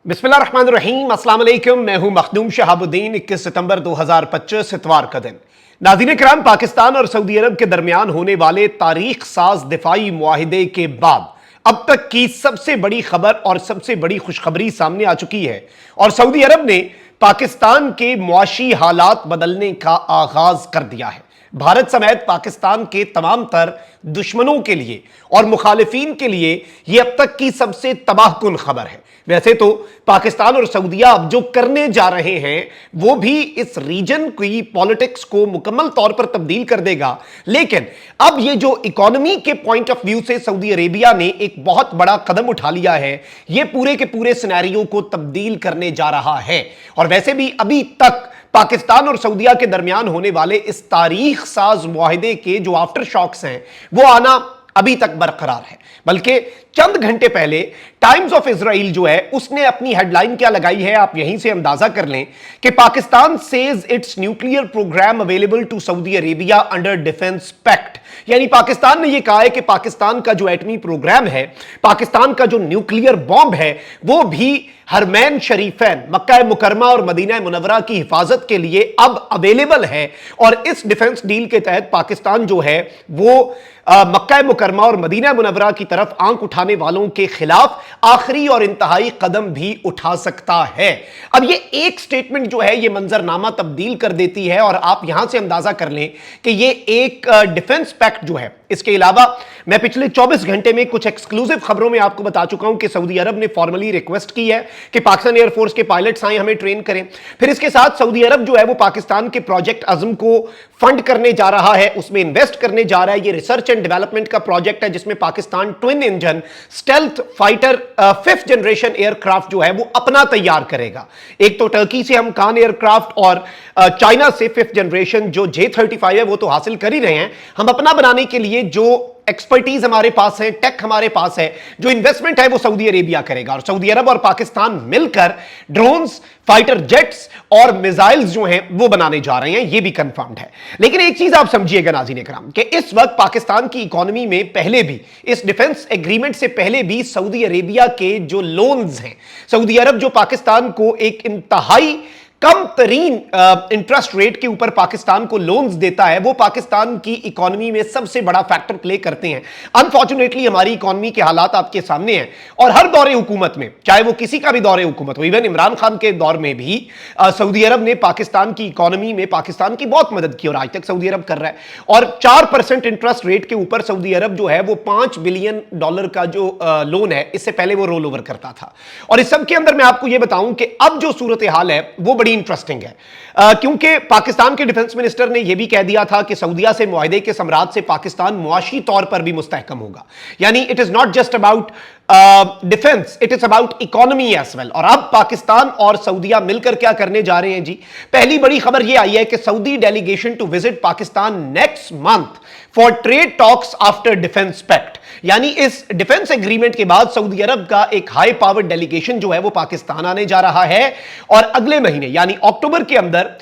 बिस्मिल्लाहिर्रहमानिर्रहीम, अस्सलाम वालेकुम। मैं हूं मखदूम शहाबुद्दीन। 21 सितंबर 2025 इतवार का दिन। नाज़रीन किराम, पाकिस्तान और सऊदी अरब के दरमियान होने वाले तारीख साज दिफाई मुआहिदे के बाद अब तक की सबसे बड़ी खबर और सबसे बड़ी खुशखबरी सामने आ चुकी है और सऊदी अरब ने पाकिस्तान के मुआशी हालात बदलने का आगाज कर दिया है। भारत समेत पाकिस्तान के तमाम तर दुश्मनों के लिए और मुखालिफिन के लिए यह अब तक की सबसे तबाहकुन खबर है। वैसे तो पाकिस्तान और सऊदीया अब जो करने जा रहे हैं वो भी इस रीजन की पॉलिटिक्स को मुकम्मल तौर पर तब्दील कर देगा, लेकिन अब ये जो इकोनॉमी के पॉइंट ऑफ व्यू से सऊदी अरेबिया ने एक बहुत बड़ा कदम उठा लिया है, ये पूरे के पूरे सिनेरियो को तब्दील करने जा रहा है। और वैसे भी अभी तक पाकिस्तान और सऊदीया के दरमियान होने वाले इस तारीख साज मुआहिदे के जो आफ्टर शॉक्स हैं वो आना अभी तक बरकरार है। बल्कि चंद घंटे पहले टाइम्स ऑफ इजराइल जो है उसने अपनी हेडलाइन क्या लगाई है, आप यहीं से अंदाजा कर लें कि Pakistan says its nuclear programme available to Saudi Arabia under defence pact. यानी पाकिस्तान ने यह कहा है कि पाकिस्तान का जो एटमी प्रोग्राम है, पाकिस्तान का जो न्यूक्लियर बॉम्ब है, वो भी हरमैन शरीफैन मक्का मुकरमा और मदीना मुनव्वरा की हिफाजत के लिए अब अवेलेबल है। और इस डिफेंस डील के तहत पाकिस्तान जो है वो मक्का मुकरमा और मदीना मुनव्वरा की तरफ आंख उठाने वालों के खिलाफ आखिरी और इंतहाई कदम भी उठा सकता है। अब ये एक स्टेटमेंट जो है ये मंजरनामा तब्दील कर देती है और आप यहां से अंदाजा कर लें कि ये एक डिफेंस पैक्ट जो है। इसके अलावा मैं पिछले 24 घंटे में कुछ एक्सक्लूसिव खबरों में आपको बता चुका हूं कि सऊदी अरब ने फॉर्मली रिक्वेस्ट की है कि पाकिस्तान एयरफोर्स के पायलट्स आए हमें ट्रेन करें। फिर इसके साथ सऊदी अरब जो है वो पाकिस्तान के प्रोजेक्ट अज़म को फंड करने जा रहा है, उसमें इन्वेस्ट करने जा रहा है। ये रिसर्च एंड डेवलपमेंट का प्रोजेक्ट है जिसमें Pakistan twin engine stealth fighter 5th generation aircraft जो है वो अपना तैयार करेगा। एक तो टर्की से हम कान एयरक्राफ्ट और चाइना से 5th जनरेशन जो J-35 है वो तो हासिल कर ही रहे हैं। हम अपना बनाने के लिए जो एक्सपर्टीज हमारे पास है, टेक हमारे पास है, जो इन्वेस्टमेंट है वो सऊदी अरेबिया करेगा। और सऊदी अरब और पाकिस्तान मिलकर ड्रोन्स, फाइटर जेट्स और मिसाइल्स जो हैं वो बनाने जा रहे हैं, ये भी कंफर्म्ड है। लेकिन एक चीज आप समझिएगा नाज़रीन इकराम कि इस वक्त पाकिस्तान की इकोनॉमी में पहले भी, इस डिफेंस एग्रीमेंट से पहले भी सऊदी अरेबिया के जो लोन्स हैं, सऊदी अरब जो पाकिस्तान को एक इंतहाई कम तरीन इंटरेस्ट रेट के ऊपर पाकिस्तान को लोन्स देता है, वो पाकिस्तान की इकोनॉमी में सबसे बड़ा फैक्टर प्ले करते हैं। अनफॉर्चुनेटली हमारी इकोनॉमी के हालात आपके सामने हैं और हर दौरे हुकूमत में, चाहे वो किसी का भी दौरे हुकूमत हो, इवन इमरान खान के दौर में भी सऊदी अरब ने पाकिस्तान की इकोनॉमी में पाकिस्तान की बहुत मदद की और आज तक सऊदी अरब कर रहा है। और 4% इंटरेस्ट रेट के ऊपर सऊदी अरब जो है वो $5 बिलियन का जो लोन है, इससे पहले वो रोल ओवर करता था। और इस सब के अंदर मैं आपको यह बताऊं कि अब जो सूरत हाल है वो इंटरेस्टिंग है, क्योंकि पाकिस्तान के डिफेंस मिनिस्टर ने यह भी कह दिया था कि सऊदीया से मुआहिदे के समरात से पाकिस्तान मुआशी तौर पर भी मुस्तहकम होगा। यानी it is not just about defence, it is about economy as well. और अब पाकिस्तान और सऊदीया मिलकर क्या करने जा रहे हैं जी? पहली बड़ी खबर यह आई है कि Saudi delegation to visit Pakistan next month for trade talks after defence pact. यानी इस डिफेंस एग्रीमेंट के बाद सऊदी अरब का एक हाई पावर डेलीगेशन जो है वो पाकिस्तान आने जा रहा है और अगले महीने यानी अक्टूबर के अंदर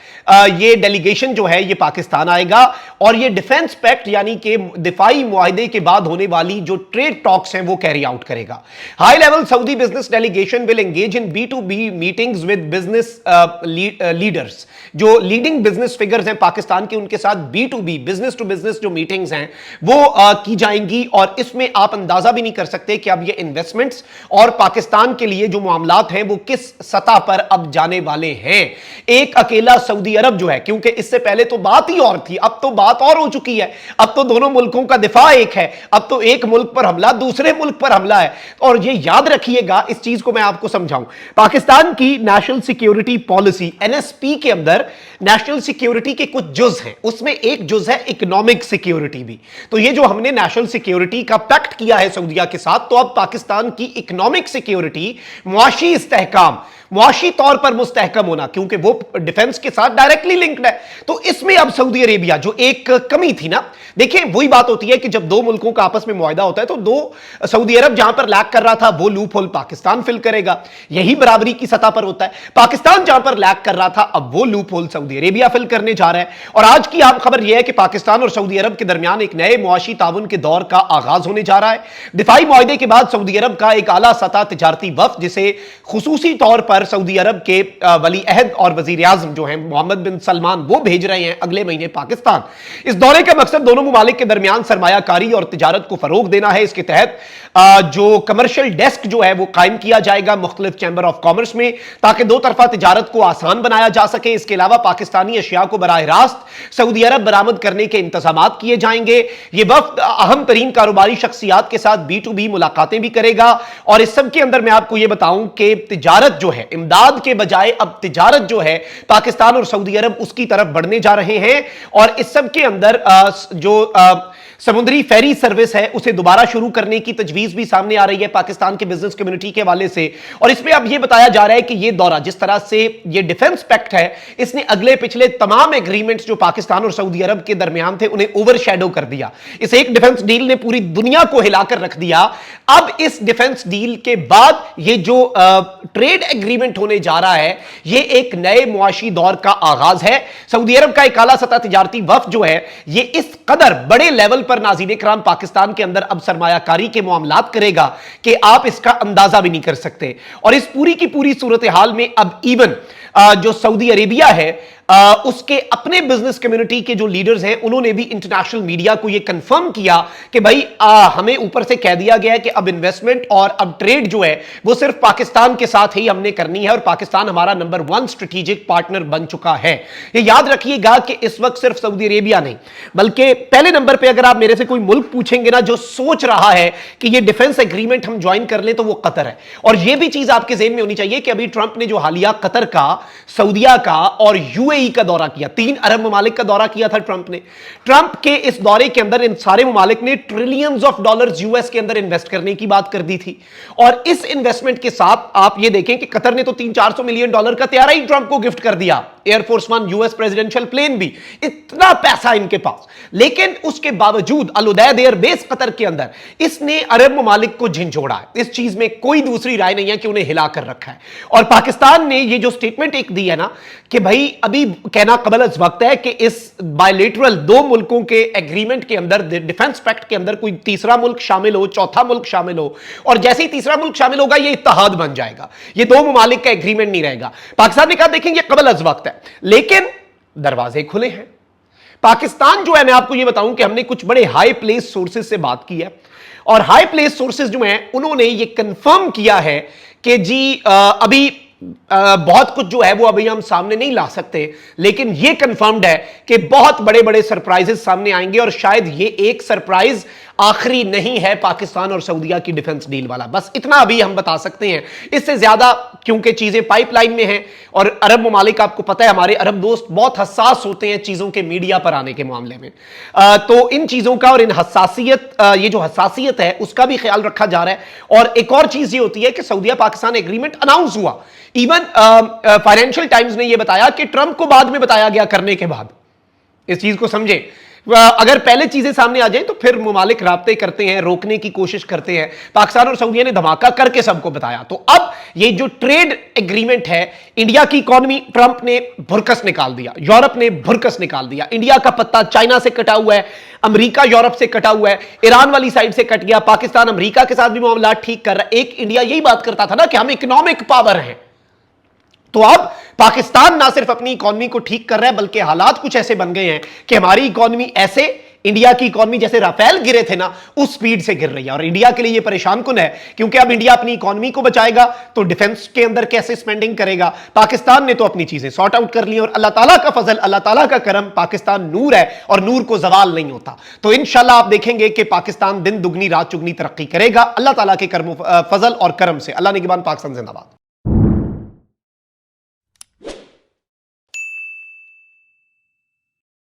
ये डेलीगेशन जो है ये पाकिस्तान आएगा और ये डिफेंस पैक्ट यानी कि दिफाई मुआहिदे के बाद होने वाली जो ट्रेड टॉक्स हैं वो कैरी आउट करेगा। High level Saudi business delegation will engage in B2B meetings with business leaders. जो लीडिंग बिजनेस फिगर्स हैं पाकिस्तान के, उनके साथ B2B बिजनेस टू बिजनेस जो मीटिंग्स हैं वो की जाएंगी। और इसमें आप अंदाजा भी नहीं कर सकते कि अब ये इन्वेस्टमेंट्स और पाकिस्तान के लिए जो मामलात हैं वो किस सतह पर अब जाने वाले हैं। एक अकेला सऊदी अरब जो है, क्योंकि इससे पहले तो बात ही और थी, अब तो बात और हो चुकी है। अब तो दोनों मुल्कों का दिफा एक है, अब तो एक मुल्क पर हमला दूसरे मुल्क पर हमला है। और ये याद रखिएगा, इस चीज को मैं आपको समझाऊं। पाकिस्तान की नेशनल सिक्योरिटी पॉलिसी NSP के अंदर नेशनल सिक्योरिटी के कुछ जुज हैं, उसमें एक जुज है इकोनॉमिक सिक्योरिटी भी। तो ये जो हमने नेशनल सिक्योरिटी का पैक्ट किया है सऊदीया के साथ, तो अब पाकिस्तान की इकोनॉमिक सिक्योरिटी, मुआशी इस्तेहकाम, मुआशी तौर पर मुस्तहकम होना, क्योंकि वो डिफेंस के साथ डायरेक्टली लिंक्ड है। तो इसमें अब सऊदी अरेबिया जो एक कमी थी ना, देखिए वही बात होती है कि जब दो मुल्कों का आपस में मुआहदा होता है तो सऊदी अरब जहां पर लैक कर रहा था वो लूप होल पाकिस्तान फिल करेगा। यही बराबरी की सतह पर होता है। पाकिस्तान जहां पर लैक कर रहा था अब वो loophole Saudi Arabia fill करने जा रहा है। और आज की आम खबर यह है कि पाकिस्तान और सऊदी अरब के दरमियान एक नए मुआशी ताउन के दौर का आगाज होने जा रहा है। दिफाई मुआहदे के बाद सऊदी अरब का एक आला सतह तिजारती वफ्द, जिसे खुसूसी तौर पर सऊदी अरब के वली अहद और वजीर आजम जो है मोहम्मद बिन सलमान, वो भेज रहे हैं अगले महीने पाकिस्तान। इस दौरे का मकसद दोनों मुमालिक के दरमियान सरमायाकारी और तिजारत को फरोग देना है। इसके तहत जो कमर्शियल डेस्क जो है वो कायम किया जाएगा मुख्तलिफ चैंबर ऑफ कॉमर्स में, ताकि दो तरफा तिजारत को आसान बनाया जा सके। इसके अलावा पाकिस्तानी अशिया को बराह रास्त सऊदी अरब बरामद करने के इंतजाम किए जाएंगे। यह वफ्द अहम तरीन कारोबारी शख्सियात के साथ B2B मुलाकातें भी करेगा। और इस सब के अंदर मैं आपको यह बताऊं कि तिजारत जो है, इमदाद के बजाय अब तिजारत जो है पाकिस्तान और सऊदी अरब उसकी तरफ बढ़ने जा रहे हैं। और इस सब के अंदर जो समुद्री फेरी सर्विस है उसे दोबारा शुरू करने की तजवीज भी सामने आ रही है पाकिस्तान के बिजनेस कम्युनिटी के हवाले से। और इसमें अब यह बताया जा रहा है कि यह दौरा, जिस तरह से यह डिफेंस पैक्ट है, इसने अगले पिछले तमाम एग्रीमेंट्स जो पाकिस्तान और सऊदी अरब के दरमियान थे उन्हें ओवरशैडो कर दिया। इस एक डिफेंस डील ने पूरी दुनिया को हिलाकर रख दिया। अब इस डिफेंस डील के बाद यह जो ट्रेड एग्रीमेंट होने जा रहा है, यह एक नए मुआशी दौर का आगाज है। सऊदी अरब का एक आला सतह तिजारती वफ्द जो है यह इस कदर बड़े लेवल पर नाज़रीन इकराम पाकिस्तान के अंदर अब सरमायाकारी के मामलात करेगा कि आप इसका अंदाजा भी नहीं कर सकते। और इस पूरी की पूरी सूरत हाल में अब इवन जो सऊदी अरेबिया है उसके अपने बिजनेस कम्युनिटी के जो लीडर्स हैं उन्होंने भी इंटरनेशनल मीडिया को यह कंफर्म किया कि भाई हमें ऊपर से कह दिया गया है कि अब इन्वेस्टमेंट और अब ट्रेड जो है वो सिर्फ पाकिस्तान के साथ ही हमने करनी है और पाकिस्तान हमारा नंबर 1 स्ट्रेटेजिक पार्टनर बन चुका है। ये याद रखिएगा कि इस वक्त सिर्फ सऊदी अरेबिया नहीं बल्कि पहले नंबर पर अगर आप मेरे से कोई मुल्क पूछेंगे ना जो सोच रहा है कि ये डिफेंस एग्रीमेंट हम ज्वाइन कर ले तो वो कतर है। और ये भी चीज आपके ज़हन में होनी चाहिए कि अभी ट्रंप ने जो हालिया कतर का, सऊदिया का और यूएई का दौरा किया, 3 अरब ममालिक का दौरा किया था ट्रंप ने। ट्रंप के इस दौरे के अंदर इन सारे ममालिक ने ट्रिलियंस ऑफ डॉलर्स यूएस के अंदर इन्वेस्ट करने की बात कर दी थी। और इस इन्वेस्टमेंट के साथ आप ये देखें कि कतर ने तो 300-400 मिलियन डॉलर का तैयारा ही ट्रंप को गिफ्ट कर दिया। एयरफोर्स 1 यूएस प्रेसिडेंशियल प्लेन भी, इतना पैसा इनके पास। लेकिन उसके बावजूद अल उदैद एयरबेस कतर के अंदर इसने अरब ममालिक को झिंझोड़ा है। इस चीज में कोई दूसरी राय नहीं है कि उन्हें हिला कर रखा है। और पाकिस्तान ने ये जो स्टेटमेंट एक दी है ना कि भाई अभी कहना कबल अज वक्त है कि इस बायलेटरल 2 मुल्कों के एग्रीमेंट के अंदर, डिफेंस पैक्ट के अंदर कोई तीसरा मुल्क शामिल हो, चौथा मुल्क शामिल हो, और जैसे ही तीसरा मुल्क शामिल होगा ये इत्तेहाद बन जाएगा। ये 2 ममालिक का एग्रीमेंट नहीं रहेगा। पाकिस्तान ने कहा देखेंगे कबल अज वक्त है, लेकिन दरवाजे खुले हैं। पाकिस्तान जो है, मैं आपको यह बताऊं कि हमने कुछ बड़े हाई प्लेस सोर्सेज से बात की है और हाई प्लेस सोर्सेज जो हैं उन्होंने यह कंफर्म किया है कि जी अभी बहुत कुछ जो है वो अभी हम सामने नहीं ला सकते, लेकिन यह कंफर्म्ड है कि बहुत बड़े बड़े सरप्राइजेस सामने आएंगे और शायद ये एक सरप्राइज आखिरी नहीं है पाकिस्तान और सऊदीया की डिफेंस डील वाला। बस इतना अभी हम बता सकते हैं, इससे ज्यादा क्योंकि चीजें पाइपलाइन में हैं और अरब ममालिक, आपको पता है हमारे अरब दोस्त बहुत हसास होते हैं चीजों के मीडिया पर आने के मामले में। तो इन चीजों का और इन हसासियत, ये जो हसासियत है उसका भी ख्याल रखा जा रहा है। और एक और चीज ये होती है कि सऊदीया पाकिस्तान एग्रीमेंट अनाउंस हुआ, इवन फाइनेंशियल टाइम्स ने यह बताया कि ट्रंप को बाद में बताया गया करने के बाद। इस चीज को समझे, अगर पहले चीजें सामने आ जाए तो फिर मुमालिक राब्ते करते हैं, रोकने की कोशिश करते हैं। पाकिस्तान और सऊदीया ने धमाका करके सबको बताया। तो अब ये जो ट्रेड एग्रीमेंट है, इंडिया की इकॉनमी ट्रंप ने भुरकस निकाल दिया, यूरोप ने भुरकस निकाल दिया। इंडिया का पत्ता चाइना से कटा हुआ है, अमेरिका यूरोप से कटा हुआ है, ईरान वाली साइड से कट गया, पाकिस्तान अमेरिका के साथ भी मामला ठीक कर रहा है। एक इंडिया यही बात करता था ना कि हम इकोनॉमिक पावर हैं, तो अब पाकिस्तान ना सिर्फ अपनी इकोनॉमी को ठीक कर रहा है बल्कि हालात कुछ ऐसे बन गए हैं कि हमारी इकोनॉमी ऐसे, इंडिया की इकोनॉमी जैसे राफेल गिरे थे ना उस स्पीड से गिर रही है। और इंडिया के लिए यह परेशान कुन है क्योंकि अब इंडिया अपनी इकोनॉमी को बचाएगा तो डिफेंस के अंदर कैसे स्पेंडिंग करेगा। पाकिस्तान ने तो अपनी चीजें सॉर्ट आउट कर ली और अल्लाह ताला का फजल, अल्लाह ताला का करम, पाकिस्तान नूर है और नूर को जवाल नहीं होता। तो इंशाल्लाह आप देखेंगे कि पाकिस्तान दिन दुगनी रात चुगनी तरक्की करेगा अल्लाह ताला के करम फजल और करम से। अल्लाह निगहबान, पाकिस्तान जिंदाबाद।